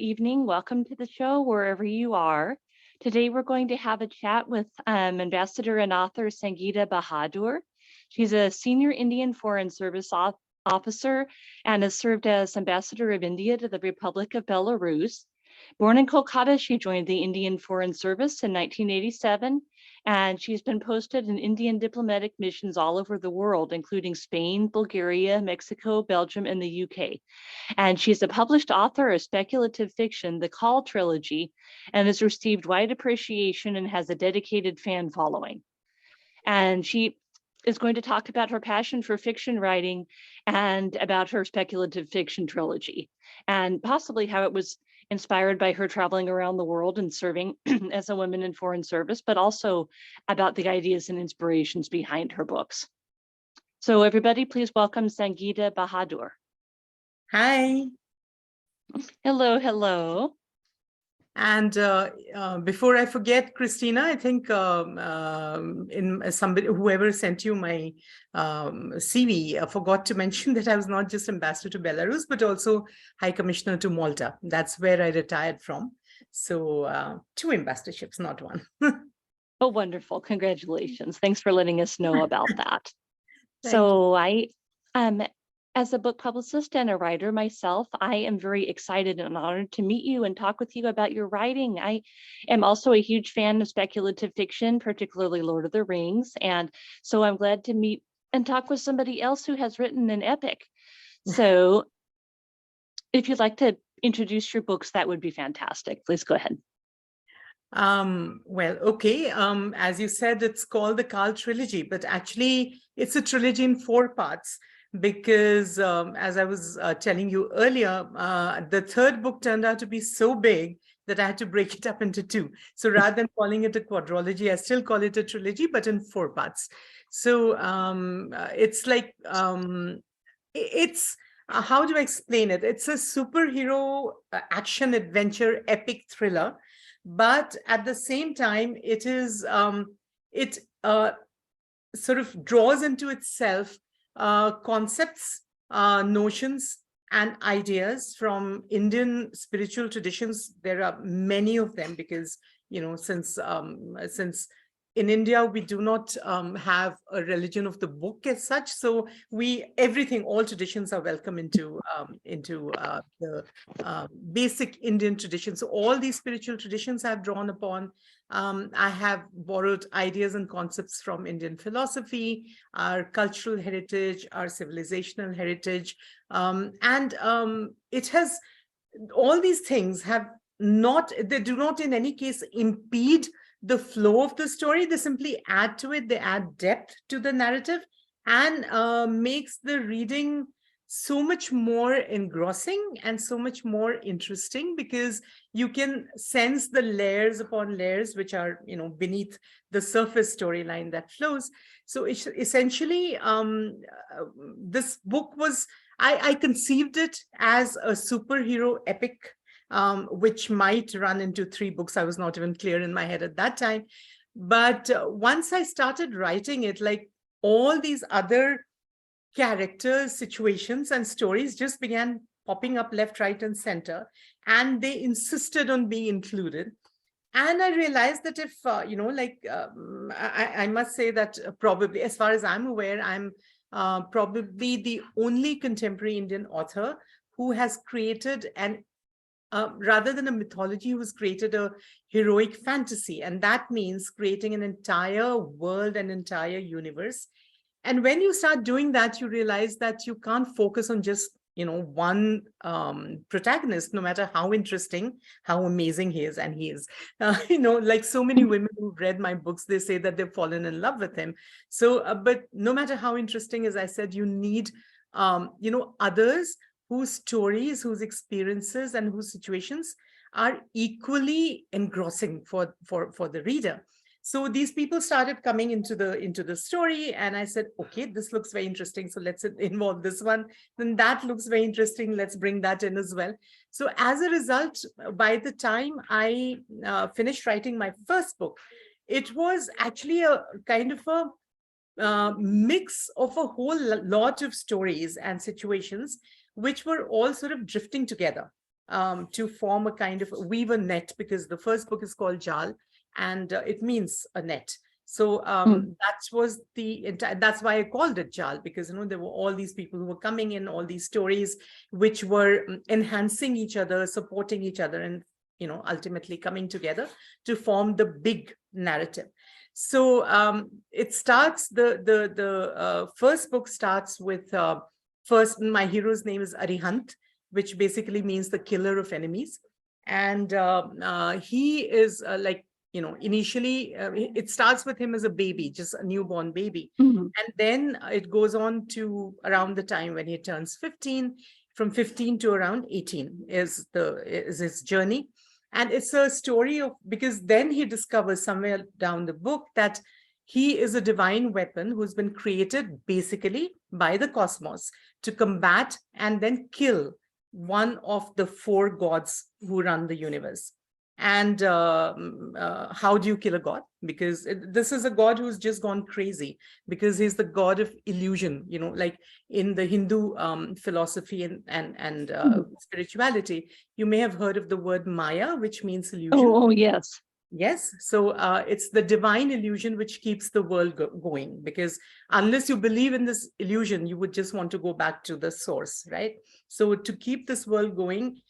Evening. Welcome to the show wherever you are. Today we're going to have a chat with Ambassador and author Sangeeta Bahadur. She's a senior Indian Foreign Service officer and has served as Ambassador of India to the Republic of Belarus. Born in Kolkata, she joined the Indian Foreign Service in 1987, and she's been posted in Indian diplomatic missions all over the world, including Spain, Bulgaria, Mexico, Belgium, and the UK. And she's a published author of speculative fiction, The Call trilogy, and has received wide appreciation and has a dedicated fan following. And she is going to talk about her passion for fiction writing and about her speculative fiction trilogy, and possibly how it was inspired by her traveling around the world and serving as a woman in foreign service, but also about the ideas and inspirations behind her books. So everybody, please welcome Sangeeta Bahadur. Hi. Hello, hello. And before I forget, Cristina, I think whoever sent you my CV forgot to mention that I was not just ambassador to Belarus, but also High Commissioner to Malta. That's where I retired from. So 2 ambassadorships, not 1. Oh, wonderful. Congratulations. Thanks for letting us know about that. So I, as a book publicist and a writer myself, I am very excited and honored to meet you and talk with you about your writing. I am also a huge fan of speculative fiction, particularly Lord of the Rings. And so I'm glad to meet and talk with somebody else who has written an epic. So if you'd like to introduce your books, that would be fantastic. Please go ahead. Well, okay. As you said, it's called the Call trilogy, but actually it's a trilogy in 4 parts. Because as I was telling you earlier, the 3rd book turned out to be so big that I had to break it up into 2. So rather than calling it a quadrilogy, I still call it a trilogy, but in 4 parts. So it's like, how do I explain it? It's a superhero action adventure epic thriller, but at the same time, it is, it sort of draws into itself concepts, notions, and ideas from Indian spiritual traditions. There are many of them because, you know, since in India, we do not have a religion of the book as such. So all traditions are welcome into the basic Indian traditions. So all these spiritual traditions I've drawn upon. I have borrowed ideas and concepts from Indian philosophy, our cultural heritage, our civilizational heritage. It has, all these things they do not in any case impede the flow of the story. They simply add to it, they add depth to the narrative and makes the reading so much more engrossing and so much more interesting, because you can sense the layers upon layers which are, you know, beneath the surface storyline that flows. So it's essentially, this book was, I conceived it as a superhero epic, which might run into 3 books. I was not even clear in my head at that time. But once I started writing it, like all these other characters, situations, and stories just began popping up left, right, and center, and they insisted on being included. And I realized that if, you know, like, I must say that probably, as far as I'm aware, I'm probably the only contemporary Indian author who has created an rather than a mythology, who's created a heroic fantasy. And that means creating an entire world, an entire universe. And when you start doing that, you realize that you can't focus on just, you know, one protagonist, no matter how interesting, how amazing he is. And he is, you know, like so many women who've read my books, they say that they've fallen in love with him. So, but no matter how interesting, as I said, you need, you know, others whose stories, whose experiences, and whose situations are equally engrossing for the reader. So these people started coming into the story, and I said, okay, this looks very interesting, so let's involve this one. Then that looks very interesting, let's bring that in as well. So as a result, by the time I finished writing my first book, it was actually a kind of a mix of a whole lot of stories and situations which were all sort of drifting together. to form a kind of weave a net, because the first book is called Jal, and it means a net. So that was the entire, that's why I called it Jal, because, you know, there were all these people who were coming in, all these stories, which were enhancing each other, supporting each other, and, you know, ultimately coming together to form the big narrative. So it starts, the first book starts with, first, my hero's name is Arihant, which basically means the killer of enemies. And he is like, you know, initially it starts with him as a baby, just a newborn baby. Mhm. And then it goes on to around the time when he turns 15. From 15 to around 18 is his journey. And it's a story of, because then he discovers somewhere down the book that he is a divine weapon who's been created basically by the cosmos to combat and then kill one of the 4 gods who run the universe. And how do you kill a god? Because this is a god who's just gone crazy, because he's the god of illusion, you know, like in the Hindu philosophy and spirituality, you may have heard of the word Maya, which means illusion. Oh, yes. Yes, so it's the divine illusion which keeps the world going, because unless you believe in this illusion, you would just want to go back to the source, right? So to keep this world going,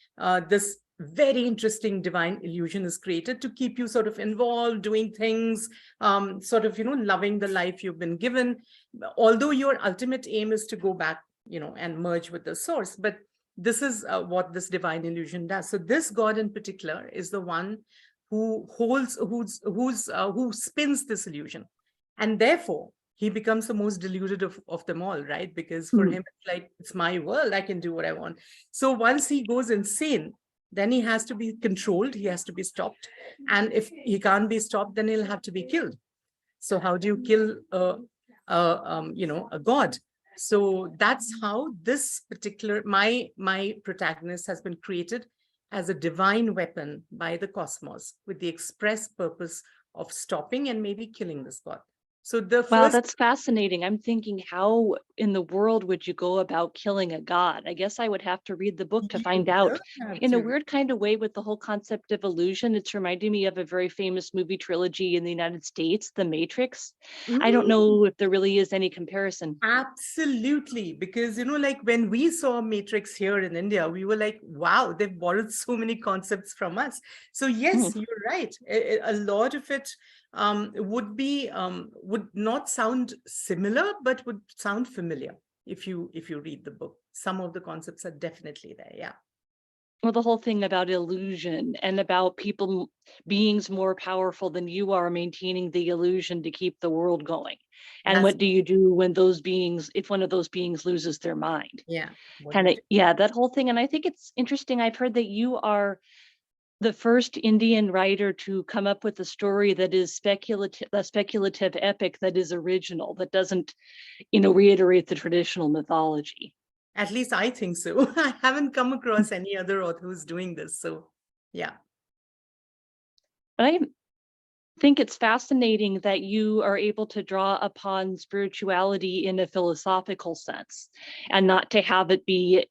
this very interesting divine illusion is created to keep you sort of involved, doing things, sort of, you know, loving the life you've been given, although your ultimate aim is to go back, you know, and merge with the source. But this is what this divine illusion does. So this god in particular is the one who holds, who spins this illusion, and therefore he becomes the most deluded of them all, right? Because for Mhm. him, it's like, it's my world, I can do what I want. So once he goes insane, then he has to be controlled, he has to be stopped, and if he can't be stopped, then he'll have to be killed. So how do you kill you know, a god? So that's how this particular, my protagonist has been created as a divine weapon by the cosmos with the express purpose of stopping and maybe killing this god. So the Wow, first, that's fascinating. I'm thinking, how in the world would you go about killing a god? I guess I would have to read the book to find you out. will have In a to. weird kind of way, with the whole concept of illusion, it's reminding me of a very famous movie trilogy in the United States, The Matrix. I don't Mm. know if there really is any comparison. Absolutely, because, you know, like when we saw Matrix here in India, we were like, wow, they've borrowed so many concepts from us. So yes, Mhm. you're right. A lot of it would not sound similar, but would sound familiar if you read the book. Some of the concepts are definitely there. Yeah. Well, the whole thing about illusion and about people, beings more powerful than you are, maintaining the illusion to keep the world going. And That's, what do you do when those beings, if one of those beings loses their mind? yeah. What do Kind you of, do? yeah, that whole thing. And I think it's interesting. I've heard that you are the first Indian writer to come up with a story that is speculative, a speculative epic that is original, that doesn't, reiterate the traditional mythology. At least I think so. I haven't come across any other author who's doing this. So yeah. But I think it's fascinating that you are able to draw upon spirituality in a philosophical sense, and not to have it be,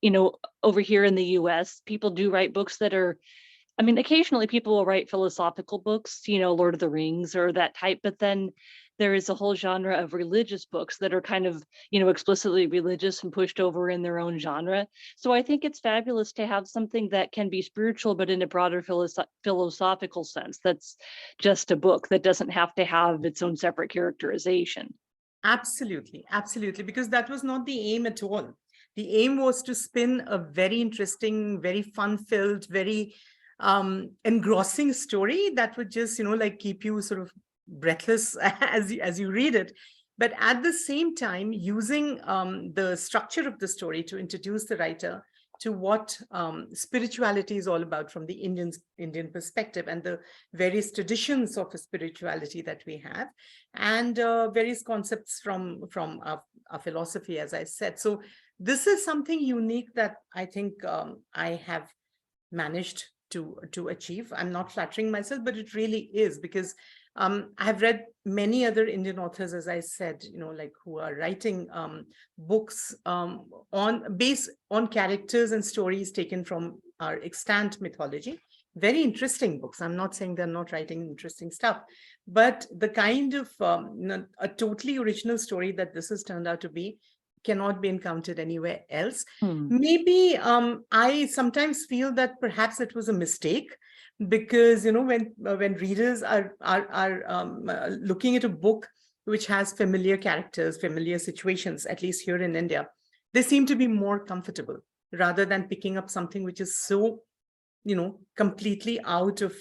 over here in the US, people do write books that are, I mean, occasionally people will write philosophical books, Lord of the Rings or that type, but then there is a whole genre of religious books that are kind of, explicitly religious and pushed over in their own genre. So I think it's fabulous to have something that can be spiritual, but in a broader philosophical sense. That's just a book that doesn't have to have its own separate characterization. Absolutely, absolutely, because that was not the aim at all. The aim was to spin a very interesting, very fun-filled, very engrossing story that would just, like keep you sort of breathless as you read it. But at the same time, using the structure of the story to introduce the writer to what spirituality is all about from the Indian perspective, and the various traditions of spirituality that we have, and various concepts from our philosophy, as I said. So this is something unique that I think I have managed to achieve. I'm not flattering myself, but it really is, because I have read many other Indian authors, as I said, like who are writing books based on characters and stories taken from our extant mythology. Very interesting books. I'm not saying they're not writing interesting stuff, but the kind of a totally original story that this has turned out to be cannot be encountered anywhere else. Maybe I sometimes feel that perhaps it was a mistake, because when readers are looking at a book which has familiar characters, familiar situations, at least here in India, they seem to be more comfortable rather than picking up something which is so completely out of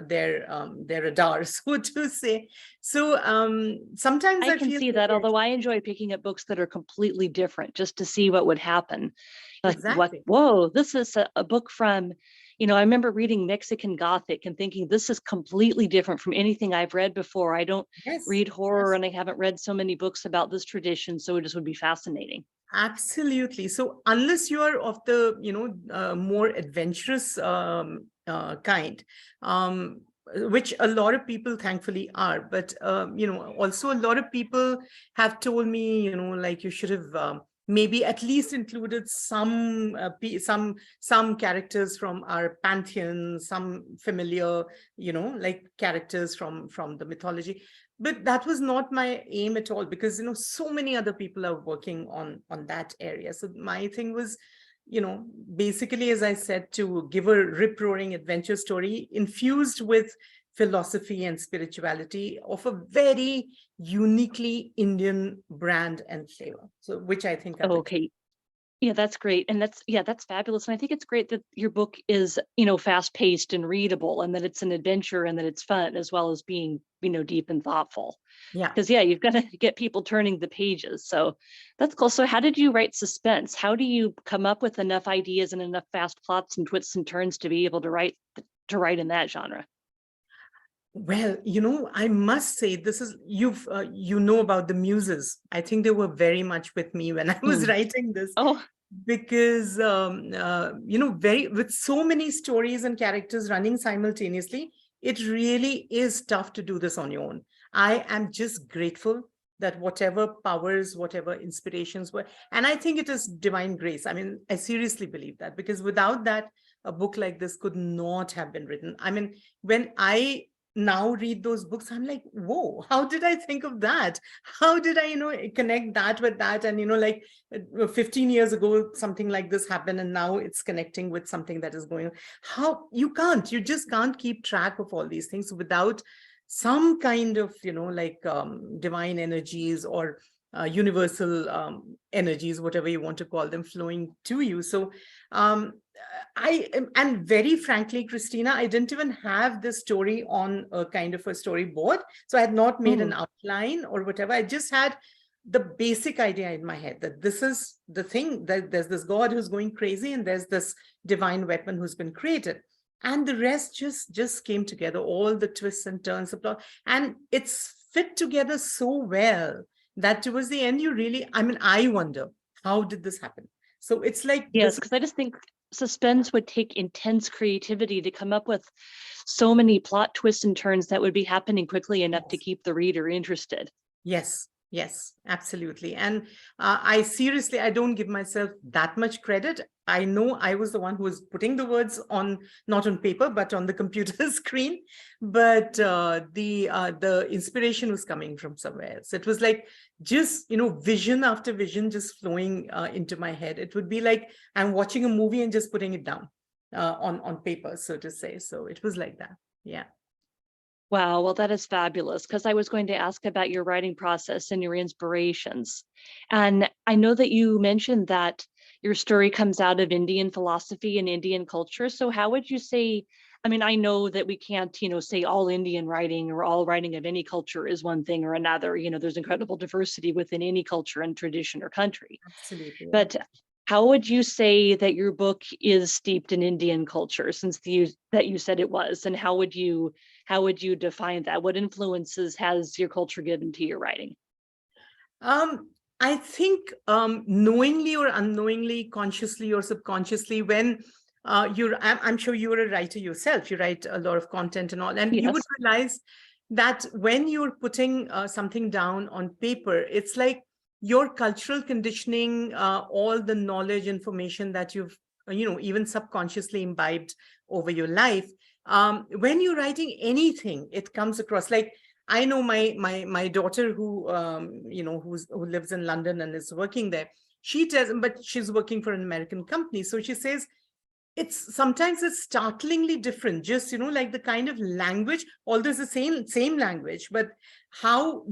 their radar, so to say. So sometimes I I can feel see that, although I enjoy picking up books that are completely different just to see what would happen. Like, exactly. whoa, this is a book from, I remember reading Mexican Gothic and thinking this is completely different from anything I've read before. I don't Yes, read horror, yes. and I haven't read so many books about this tradition, so it just would be fascinating. Absolutely. So unless you are of the, more adventurous kind, which a lot of people thankfully are, but, also a lot of people have told me, like you should have maybe at least included some some characters from our pantheon, some familiar, like characters from the mythology. But that was not my aim at all, because so many other people are working on that area. So my thing was, basically, as I said, to give a rip-roaring adventure story infused with philosophy and spirituality of a very uniquely Indian brand and flavor, so which I think I've achieved. Okay. Yeah, that's great. And that's fabulous. And I think it's great that your book is, fast paced and readable, and that it's an adventure, and that it's fun as well as being, deep and thoughtful. Yeah. Because you've got to get people turning the pages. So that's cool. So how did you write suspense? How do you come up with enough ideas and enough fast plots and twists and turns to be able to write in that genre? Well, I must say, this is, about the muses. I think they were very much with me when I was Hmm. writing this, Oh, because, very, with so many stories and characters running simultaneously, it really is tough to do this on your own. I am just grateful that whatever powers, whatever inspirations were, and I think it is divine grace. I mean, I seriously believe that, because without that, a book like this could not have been written. I mean, when I now read those books, I'm like, whoa, how did I think of that? How did I, connect that with that? And, like 15 years ago, something like this happened, and now it's connecting with something that is going on. How you just can't keep track of all these things without some kind of, divine energies or universal energies, whatever you want to call them, flowing to you. So and very frankly, Christina, I didn't even have this story on a kind of a storyboard. So I had not made an hmm. outline or whatever. I just had the basic idea in my head that this is the thing, that there's this God who's going crazy, and there's this divine weapon who's been created. And the rest just came together, all the twists and turns of plot. And it's fit together so well that towards the end, I wonder, how did this happen? So it's like Yes, this. because I just think suspense would take intense creativity to come up with so many plot twists and turns that would be happening quickly enough to keep the reader interested. Yes, yes, absolutely. And I don't give myself that much credit. I know I was the one who was putting the words on, not on paper, but on the computer screen. But the inspiration was coming from somewhere else. It was like just, vision after vision just flowing into my head. It would be like I'm watching a movie and just putting it down on paper, so to say. So it was like that. Yeah. Wow, well, that is fabulous, because I was going to ask about your writing process and your inspirations. And I know that you mentioned that your story comes out of Indian philosophy and Indian culture. So how would you say, I mean, I know that we can't, say all Indian writing or all writing of any culture is one thing or another. There's incredible diversity within any culture and tradition or country. Absolutely. Yeah. But how would you say that your book is steeped in Indian culture, since that you said it was, and how would you define that? What influences has your culture given to your writing? I think knowingly or unknowingly, consciously or subconsciously, when I'm sure you are a writer yourself, you write a lot of content and all, and you would Yes. realize that when you're putting something down on paper, it's like your cultural conditioning, all the knowledge, information that you've, even subconsciously imbibed over your life. When you're writing anything, it comes across. Like, I know my daughter who, who lives in London and is working there. She tells, but she's working for an American company. So she says, sometimes it's startlingly different, just, like the kind of language, although it's the same language, but how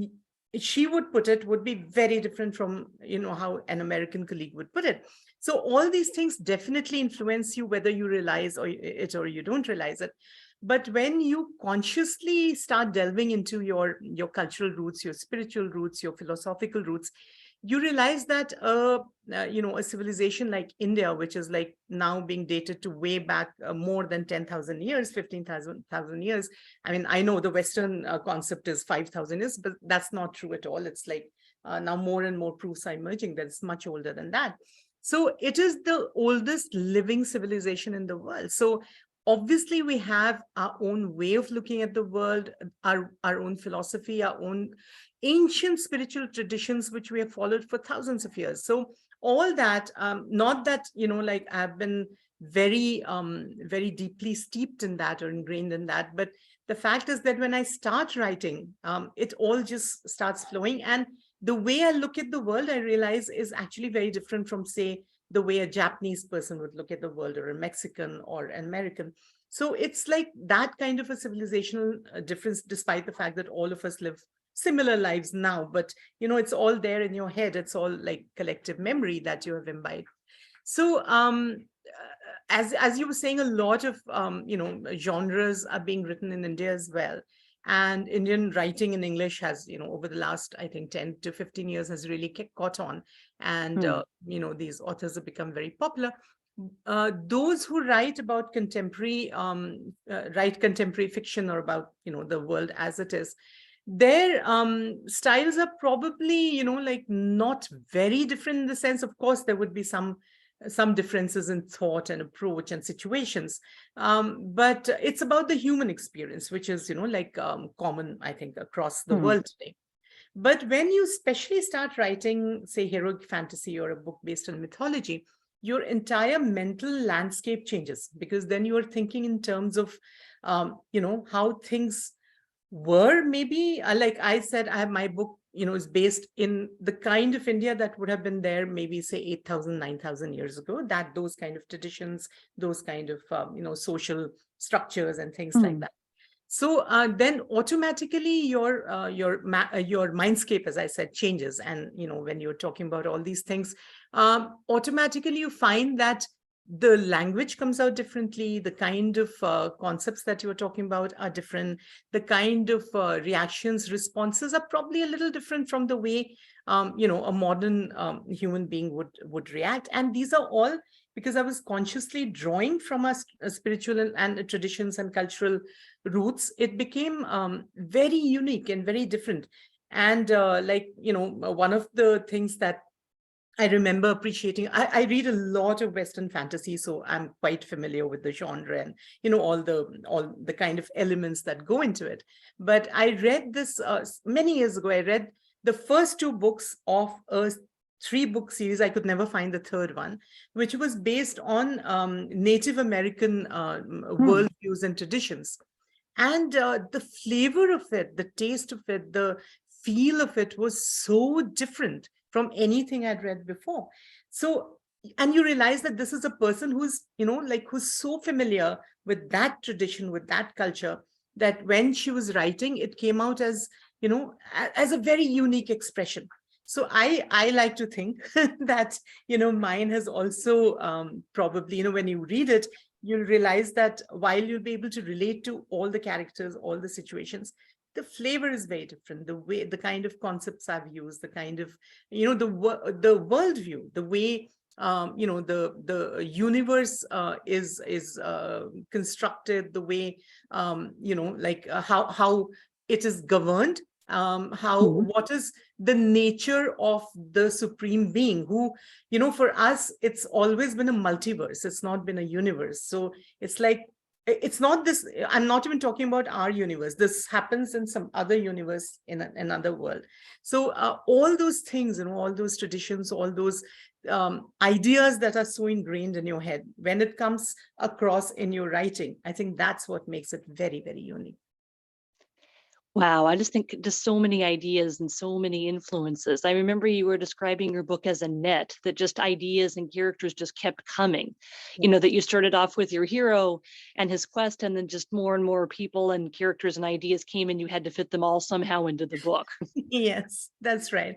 she would put it would be very different from, how an American colleague would put it. So all these things definitely influence you, whether you realize it or you don't realize it. But when you consciously start delving into your cultural roots, your spiritual roots, your philosophical roots, you realize that a civilization like India, which is like now being dated to way back more than 10,000 years, 15,000 years. I mean, I know the Western concept is 5,000 years, but that's not true at all. It's like now more and more proofs are emerging that it's much older than that. So it is the oldest living civilization in the world. So obviously we have our own way of looking at the world, our own philosophy, our own ancient spiritual traditions, which we have followed for thousands of years. So all that, not that, like I've been very, very deeply steeped in that or ingrained in that, but the fact is that when I start writing, it all just starts flowing. And the way I look at the world, I realize is actually very different from, say, the way a Japanese person would look at the world, or a Mexican or an American. So it's like that kind of a civilizational difference, despite the fact that all of us live similar lives now, but it's all there in your head. It's all like collective memory that you have imbibed. So as you were saying, a lot of genres are being written in India as well. And Indian writing in English has, over the last, I think, 10 to 15 years has really caught on. And, these authors have become very popular. Those who write about contemporary, write contemporary fiction, or about, the world as it is, their styles are probably, like not very different in the sense. Of course, there would be some differences in thought and approach and situations. But it's about the human experience, which is, like common, I think, across the world today. But when you especially start writing, say, heroic fantasy or a book based on mythology, your entire mental landscape changes, because then you are thinking in terms of, how things were, maybe. Like I said, I have my book, is based in the kind of India that would have been there maybe, say, 8,000, 9,000 years ago, that those kind of traditions, those kind of, social structures and things like that. So then automatically your mindscape, as I said, changes. And, when you're talking about all these things, automatically you find that the language comes out differently. The kind of concepts that you were talking about are different. The kind of reactions, responses are probably a little different from the way, a modern human being would react. And these are all because I was consciously drawing from our spiritual and traditions and cultural roots. It became very unique and very different. And one of the things that I remember appreciating, I read a lot of Western fantasy, so I'm quite familiar with the genre and, all the kind of elements that go into it. But I read this many years ago. I read the first two books of a 3-book series. I could never find the third one, which was based on Native American worldviews and traditions. And the flavor of it, the taste of it, the feel of it was so different from anything I'd read before. So, and you realize that this is a person who's, who's so familiar with that tradition, with that culture, that when she was writing, it came out as, as a very unique expression. So I like to think that, mine has also probably, when you read it, you'll realize that while you'll be able to relate to all the characters, all the situations, the flavor is very different. The way, the kind of concepts I've used, the kind of, the worldview, the way, the universe is constructed, the way, how it is governed, what is the nature of the supreme being, who, for us, it's always been a multiverse. It's not been a universe. So it's like it's not this, I'm not even talking about our universe. This happens in some other universe in another world. So all those things, all those traditions, all those ideas that are so ingrained in your head, when it comes across in your writing, I think that's what makes it very, very unique. Wow, I just think just so many ideas and so many influences. I remember you were describing your book as a net, that just ideas and characters just kept coming. That you started off with your hero and his quest, and then just more and more people and characters and ideas came, and you had to fit them all somehow into the book. Yes, that's right.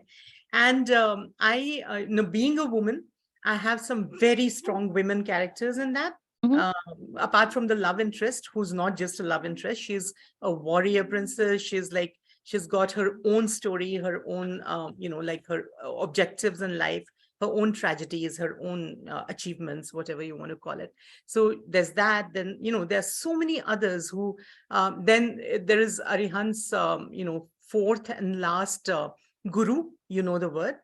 And being a woman, I have some very strong women characters in that. Mhm. Apart from the love interest, who's not just a love interest, she's a warrior princess. She's got her own story, her own, like her objectives in life, her own tragedies, her own achievements, whatever you want to call it. So there's that. Then, there's so many others who, then there is Arihant's, fourth and last guru, the word,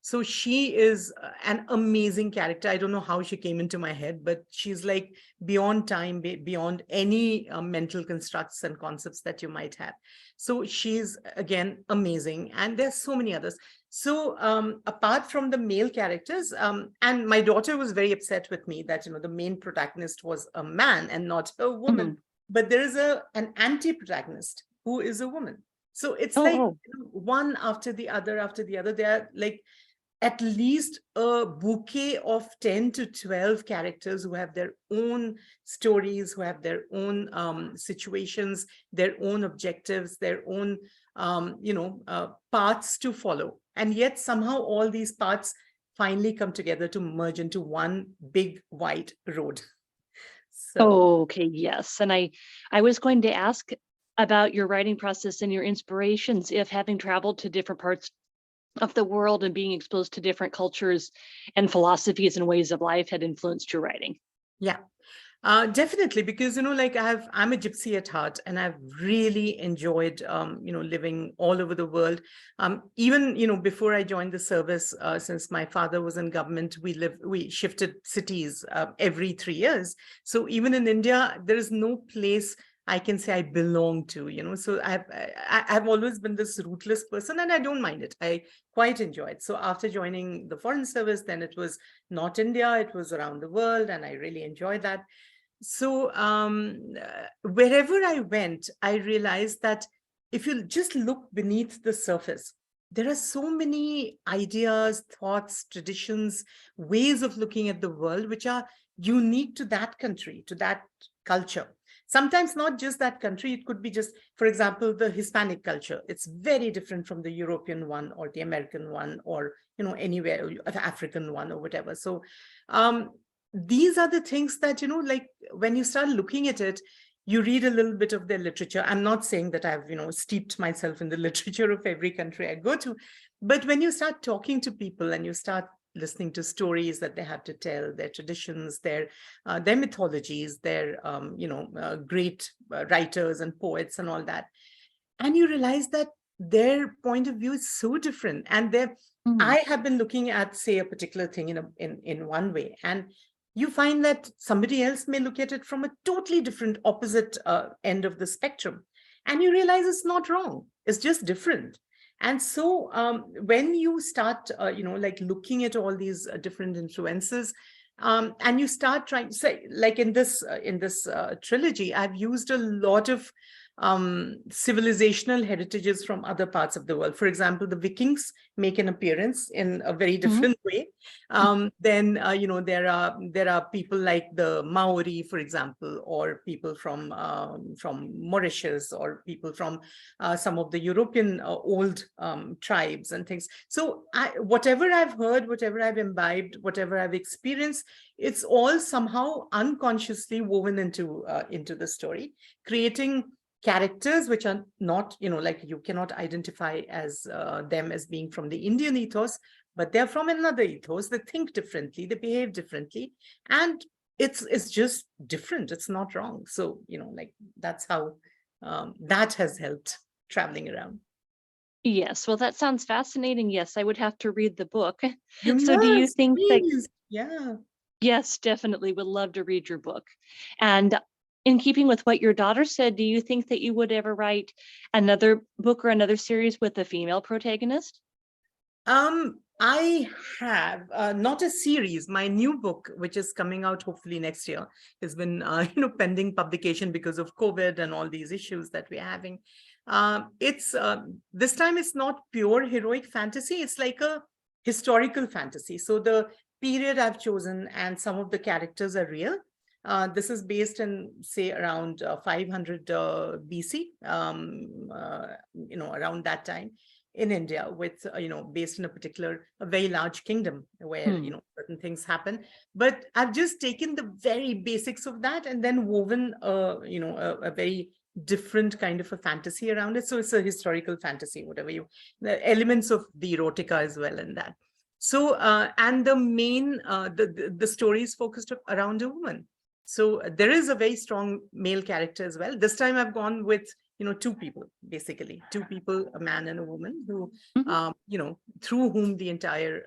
so she is an amazing character. I don't know how she came into my head, but she's like beyond time, beyond any mental constructs and concepts that you might have. So she's, again, amazing. And there's so many others. So apart from the male characters, and my daughter was very upset with me that, the main protagonist was a man and not a woman. Mhm. But there is an anti-protagonist who is a woman. So it's like Oh, one after the other, after the other. They are like at least a bouquet of 10 to 12 characters who have their own stories, who have their own situations, their own objectives, their own, paths to follow. And yet somehow all these paths finally come together to merge into one big white road. So oh, okay, yes. And I was going to ask about your writing process and your inspirations, if having traveled to different parts of the world and being exposed to different cultures and philosophies and ways of life had influenced your writing. yeah. Definitely, because, like I'm a gypsy at heart, and I've really enjoyed, living all over the world. Even, before I joined the service, since my father was in government, we shifted cities every 3 years. So even in India, there is no place I can say I belong to, So I've always been this rootless person, and I don't mind it. I quite enjoy it. So after joining the foreign service, then it was not India, it was around the world, and I really enjoyed that. So wherever I went, I realized that if you just look beneath the surface, there are so many ideas, thoughts, traditions, ways of looking at the world, which are unique to that country, to that culture. Sometimes not just that country, it could be just, for example, the Hispanic culture. It's very different from the European one or the American one, or, anywhere, the African one or whatever. So these are the things that, like when you start looking at it, you read a little bit of their literature. I'm not saying that I've, steeped myself in the literature of every country I go to, but when you start talking to people and you start listening to stories that they have to tell, their traditions, their mythologies, their, great writers and poets and all that, and you realize that their point of view is so different. And I have been looking at, say, a particular thing in one way, and you find that somebody else may look at it from a totally different, opposite end of the spectrum. And you realize it's not wrong, it's just different. And so when you start, like looking at all these different influences, and you start trying to say, like in this trilogy, I've used a lot of civilizational heritages from other parts of the world. For example, the Vikings make an appearance in a very different way. Then there are people like the Maori, for example, or people from Mauritius, or people from some of the European old tribes and things. So whatever I've heard, whatever I've imbibed, whatever I've experienced, it's all somehow unconsciously woven into the story, creating characters which are not, like you cannot identify as them as being from the Indian ethos, but they're from another ethos. They think differently, they behave differently, and it's just different. It's not wrong. So, like that's how that has helped traveling around. Yes, well, that sounds fascinating. Yes, I would have to read the book. You So do you must, think that please. Yeah. Yes, definitely would love to read your book. And in keeping with what your daughter said, do you think that you would ever write another book or another series with a female protagonist? I have not a series. My new book, which is coming out hopefully next year, has been pending publication because of COVID and all these issues that we're having. It's this time it's not pure heroic fantasy. It's like a historical fantasy. So the period I've chosen and some of the characters are real. This is based in, say, around 500 BC, around that time in India, with based in a very large kingdom where certain things happen. But I've just taken the very basics of that and then woven a very different kind of a fantasy around it. So it's a historical fantasy, whatever the elements of the erotica as well in that. So and the main the story is focused around a woman. So there is a very strong male character as well. This time I've gone with two people, basically two people, a man and a woman, who Mhm. through whom the entire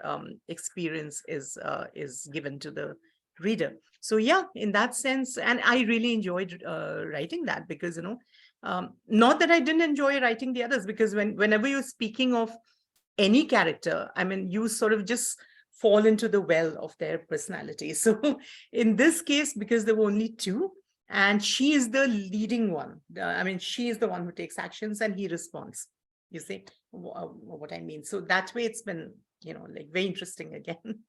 experience is given to the reader. So yeah, in that sense, and I really enjoyed writing that, because not that I didn't enjoy writing the others, because whenever you're speaking of any character, I mean, you sort of just fall into the well of their personality. So in this case, because there were only two, and she is the leading one. I mean, she is the one who takes actions and he responds. You see what I mean? So that way it's been, like very interesting again.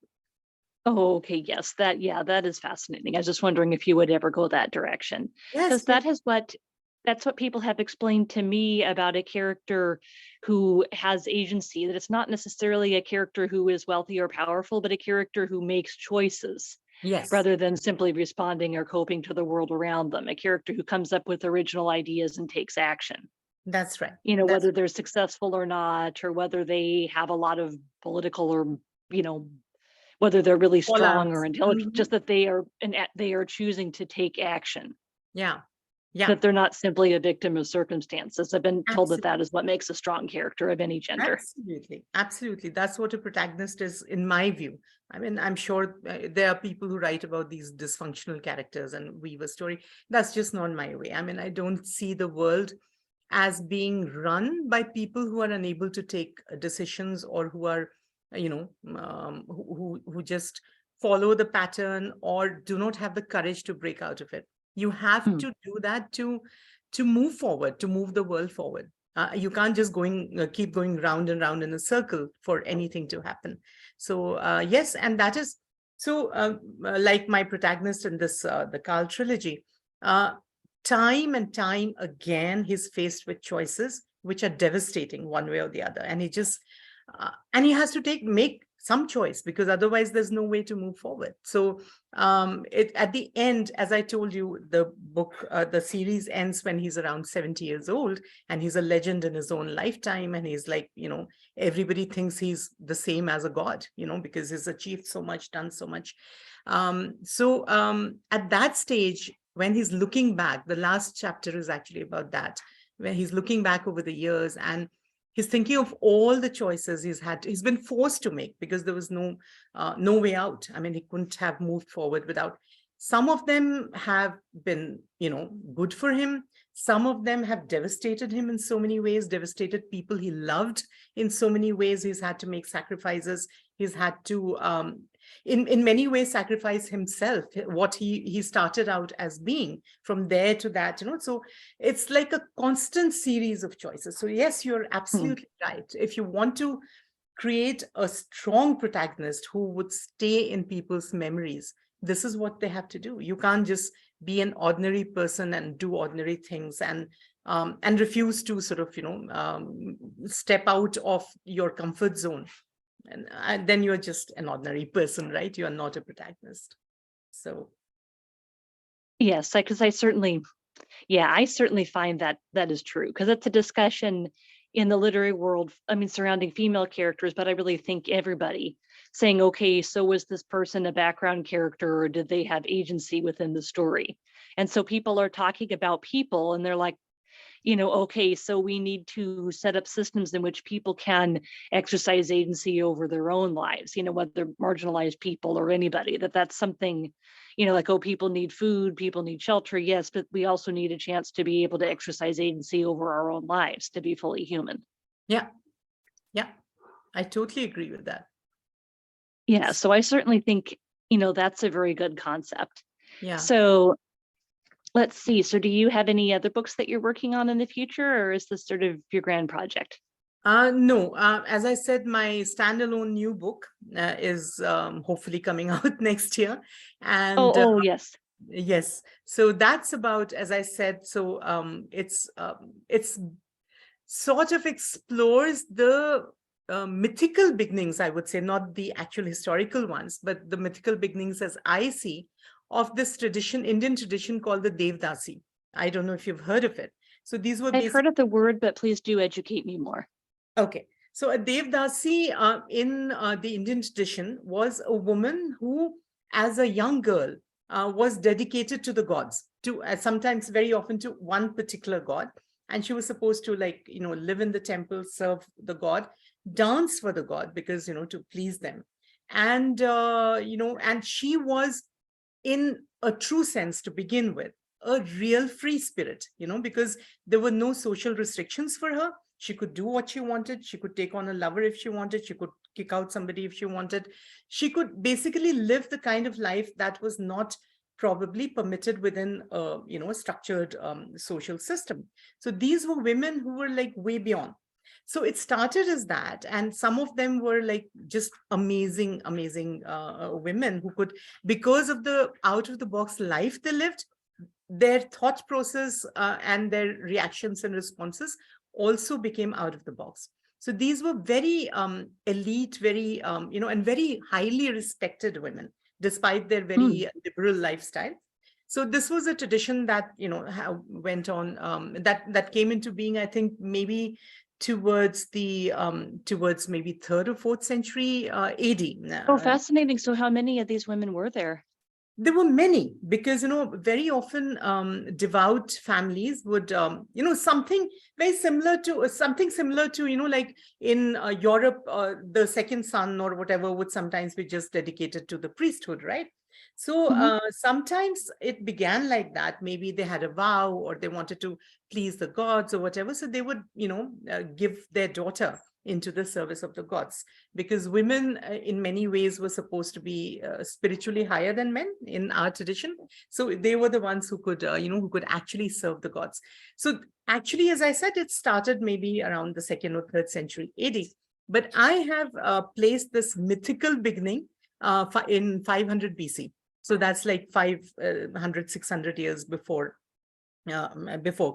Oh, okay. Yes, that is fascinating. I was just wondering if you would ever go that direction, because Yes, yes, that's what people have explained to me about a character who has agency, that it's not necessarily a character who is wealthy or powerful, but a character who makes choices yes, rather than simply responding or coping to the world around them, a character who comes up with original ideas and takes action. that's right. That's Whether they're successful or not, or whether they have a lot of political or, you know, whether they're really all strong out. or intelligent, just that they are choosing to take action, Yeah, yeah, that they're not simply a victim of circumstances. I've been told that absolutely. that is what makes a strong character of any gender. Absolutely, absolutely. That's what a protagonist is, in my view. I mean, I'm sure there are people who write about these dysfunctional characters and weave a story. That's just not my way. I mean, I don't see the world as being run by people who are unable to take decisions, or who are, who just follow the pattern or do not have the courage to break out of it. You have Mm. to do that to move forward, to move the world forward. You can't just keep going round and round in a circle for anything to happen. So yes, and that is so like my protagonist in this the Carl trilogy. Time and time again, he's faced with choices which are devastating one way or the other, and and he has to make some choice, because otherwise there's no way to move forward. So it at the end, as I told you, the book, the series ends when he's around 70 years old, and he's a legend in his own lifetime, and he's like, everybody thinks he's the same as a god, because he's achieved so much, done so much. At that stage, when he's looking back, the last chapter is actually about that, where he's looking back over the years, and he's thinking of all the choices he's been forced to make, because there was no way out. I mean, he couldn't have moved forward without. Some of them have been, good for him. Some of them have devastated him in so many ways, devastated people he loved in so many ways. He's had to make sacrifices. He's had to, in many ways, sacrifice himself, what he started out as being, from there to that, so it's like a constant series of choices. So yes, you're Mm. absolutely right. If you want to create a strong protagonist who would stay in people's memories, this is what they have to do. You can't just be an ordinary person and do ordinary things, and refuse to sort of step out of your comfort zone, and then you're just an ordinary person, right? You are not a protagonist. So Yes, because I certainly find that that is true, because it's a discussion in the literary world, I mean, surrounding female characters, but I really think everybody saying, okay, so was this person a background character, or did they have agency within the story? And so people are talking about people and they're like, okay, so we need to set up systems in which people can exercise agency over their own lives, whether marginalized people or anybody, that's something, like, oh, people need food, people need shelter, yes, but we also need a chance to be able to exercise agency over our own lives, to be fully human. Yeah. Yeah. I totally agree with that. Yeah, so I certainly think, that's a very good concept. Yeah. So let's see. So do you have any other books that you're working on in the future, or is this sort of your grand project? No, as I said, my standalone new book is hopefully coming out next year. And Oh, yes. yes, so that's about, as I said, so it's sort of explores the mythical beginnings, I would say, not the actual historical ones, but the mythical beginnings as I see of this tradition, Indian tradition called the Devdasi. I don't know if you've heard of it. So these were I've heard basically, of the word, but please do educate me more. okay. So a Devdasi in the Indian tradition was a woman who, as a young girl, was dedicated to the gods, to sometimes very often to one particular god. And she was supposed to, like, live in the temple, serve the god, dance for the god, because, to please them. And, and she was, in a true sense, to begin with, a real free spirit, because there were no social restrictions for her. She could do what she wanted. She could take on a lover if she wanted. She could kick out somebody if she wanted. She could basically live the kind of life that was not probably permitted within a, a structured social system. So these were women who were like way beyond. So it started as that, and some of them were like just amazing, amazing women who could, because of the out of the box life they lived, their thought process and their reactions and responses also became out of the box. So these were very elite, very, and very highly respected women, despite their very liberal lifestyle. So this was a tradition that, went on, that came into being, I think, maybe towards the towards maybe 3rd or 4th century AD. Oh, fascinating. So how many of these women were there? There were many, because, very often devout families would, something very similar to something similar to, like in Europe, the second son or whatever would sometimes be just dedicated to the priesthood, right? So sometimes it began like that. Maybe they had a vow or they wanted to please the gods or whatever. So they would, give their daughter into the service of the gods, because women in many ways were supposed to be spiritually higher than men in our tradition. So they were the ones who could, who could actually serve the gods. So actually, as I said, it started maybe around the 2nd or 3rd century AD. But I have placed this mythical beginning in 500 BC. So that's like 500, 600 years before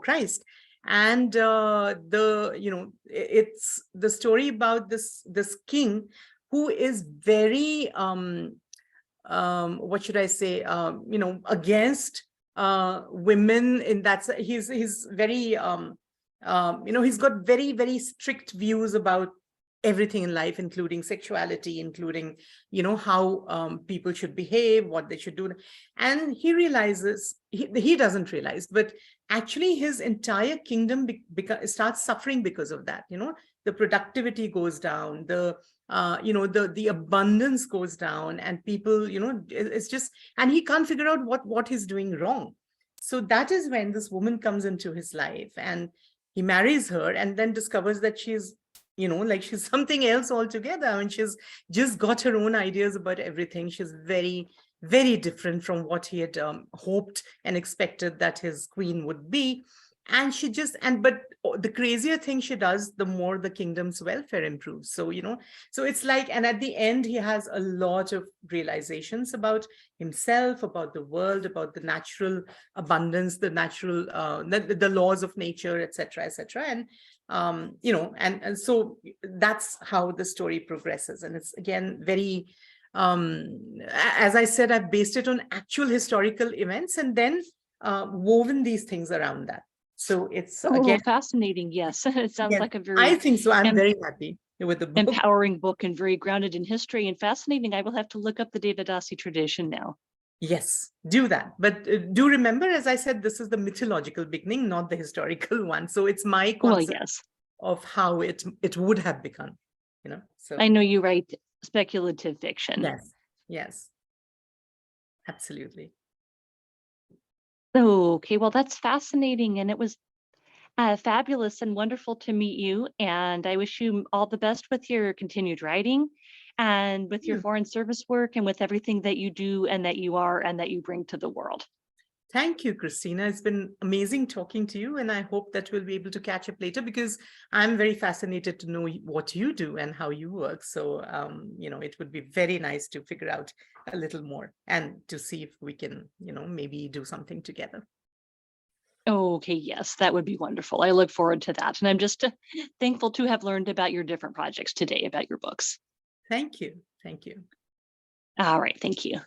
Christ. And it's the story about this king who is very what should I say, against women. In that, he's very he's got very, very strict views about everything in life, including sexuality, including, how people should behave, what they should do. And he realizes, he doesn't realize, but actually his entire kingdom starts suffering because of that. The productivity goes down, the abundance goes down, and people, it's just, and he can't figure out what he's doing wrong. So that is when this woman comes into his life, and he marries her, and then discovers that she's, like she's something else altogether. I mean, she's just got her own ideas about everything. She's very, very different from what he had hoped and expected that his queen would be. And she just, but the crazier thing she does, the more the kingdom's welfare improves. So, so it's like, and at the end, he has a lot of realizations about himself, about the world, about the natural abundance, the natural, the laws of nature, etc., etc. And, and so that's how the story progresses. And it's, again, very, as I said, I've based it on actual historical events and then woven these things around that. So it's, again, fascinating. Yes, it sounds like a very, I think so. I'm very happy with the book. Empowering book and very grounded in history and fascinating. I will have to look up the Devadasi tradition now. Yes, do that. But do remember, as I said, this is the mythological beginning, not the historical one. So it's my Well, concept yes, of how it would have become, So I know you write speculative fiction. yes, yes, absolutely. Okay, well, that's fascinating. And it was fabulous and wonderful to meet you. And I wish you all the best with your continued writing and with your You. foreign service work and with everything that you do and that you are and that you bring to the world. Thank you, Christina. It's been amazing talking to you, and I hope that we'll be able to catch up later because I'm very fascinated to know what you do and how you work. So, it would be very nice to figure out a little more and to see if we can, maybe do something together. Okay, yes, that would be wonderful. I look forward to that. And I'm just thankful to have learned about your different projects today, about your books. Thank you. Thank you. All right, thank you.